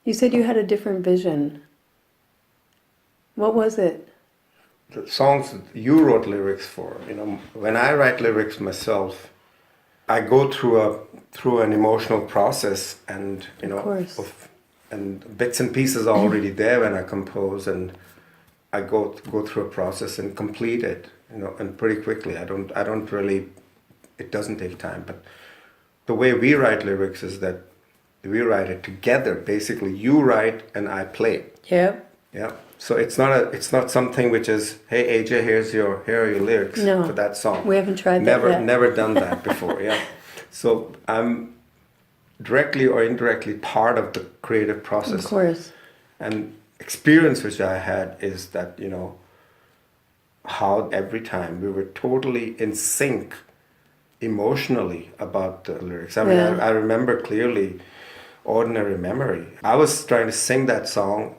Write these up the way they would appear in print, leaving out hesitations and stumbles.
You said you had a different vision. What was it? The songs that you wrote lyrics for, when I write lyrics myself, I go through an emotional process, and Of course. and bits and pieces are already there when I compose, and I go through a process and complete it, and pretty quickly. I don't really. It doesn't take time, but the way we write lyrics is that we write it together. Basically, you write and I play. Yeah. Yeah. So it's not something which is, hey AJ, here are your lyrics for that song. We haven't tried that yet. Never done that before. Yeah. So I'm directly or indirectly part of the creative process. Of course. And experience which I had is that, how every time we were totally in sync emotionally about the lyrics. I mean, I remember clearly Ordinary Memory. I was trying to sing that song,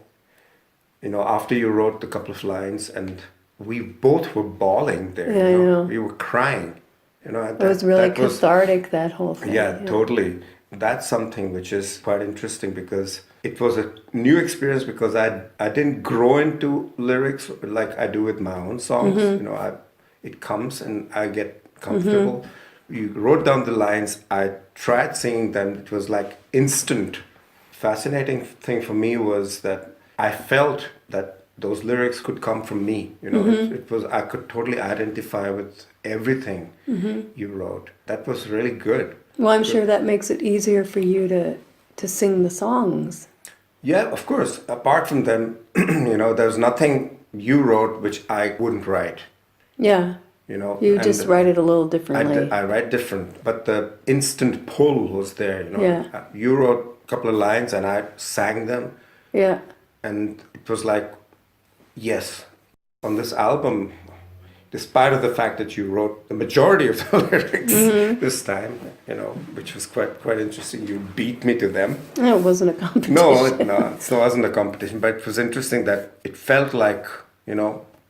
after you wrote a couple of lines, and we both were bawling there. Yeah, I know. We were crying. It was really cathartic, that whole thing. Yeah, totally. That's something which is quite interesting, because it was a new experience, because I didn't grow into lyrics like I do with my own songs. Mm-hmm. It comes and I get comfortable. You wrote down the lines. I tried singing them. It was like instant. Fascinating thing for me was that I felt that those lyrics could come from me. It was, I could totally identify with everything you wrote. That was really good. Well, I'm sure that makes it easier for you to sing the songs. Yeah, of course. Apart from them, there's nothing you wrote which I wouldn't write. Yeah. You just write it a little differently. I write different, but the instant pull was there. Yeah. You wrote a couple of lines and I sang them. Yeah. And it was like, yes, on this album, despite of the fact that you wrote the majority of the lyrics this time, which was quite interesting. You beat me to them. It wasn't a competition. No, it wasn't a competition, but it was interesting that it felt like,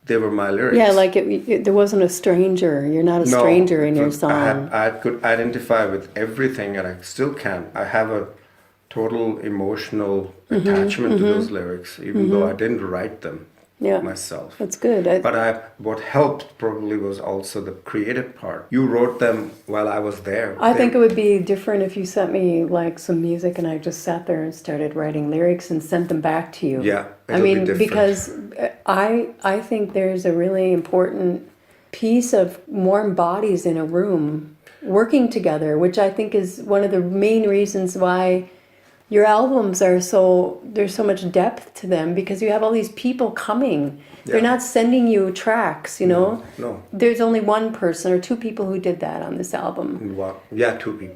they were my lyrics. Yeah, like there wasn't a stranger. You're not a stranger in your song. I could identify with everything, and I still can. I have a total emotional attachment to those lyrics, even though I didn't write them myself. That's good. But what helped probably was also the creative part. You wrote them while I was there. I think it would be different if you sent me like some music and I just sat there and started writing lyrics and sent them back to you. Yeah, I mean, because I think there's a really important piece of warm bodies in a room working together, which I think is one of the main reasons why your albums there's so much depth to them, because you have all these people coming. Yeah. They're not sending you tracks, No. There's only one person or two people who did that on this album. Wow. Yeah, two people.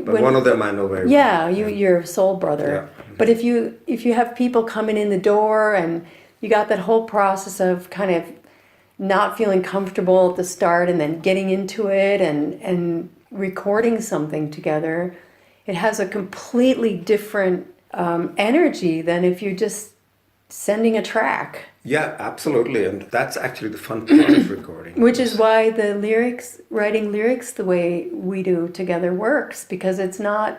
But one of them I know very well. Yeah, your soul brother. Yeah. But if you have people coming in the door and you got that whole process of kind of not feeling comfortable at the start and then getting into it and recording something together, it has a completely different energy than if you're just sending a track. Yeah, absolutely. And that's actually the fun part of recording. Which is why writing lyrics the way we do together works, because it's not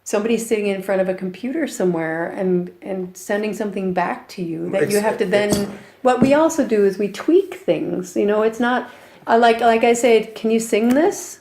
somebody sitting in front of a computer somewhere and sending something back to you that you have to then... What we also do is we tweak things. It's not... like I said, can you sing this?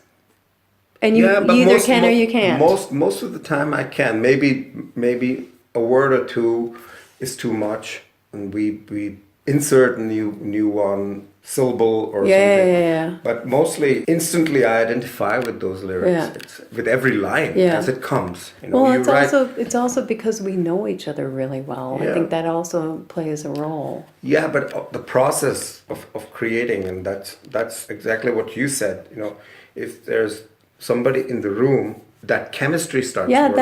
And you either can or you can't. Most of the time I can. Maybe a word or two is too much, and we insert a new one syllable or something. Yeah. But mostly, instantly, I identify with those lyrics. With every line as it comes. It's also because we know each other really well. Yeah. I think that also plays a role. Yeah, but the process of creating, and that's exactly what you said. If there's somebody in the room, that chemistry starts working.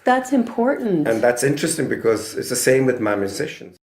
That's important. And that's interesting, because it's the same with my musicians.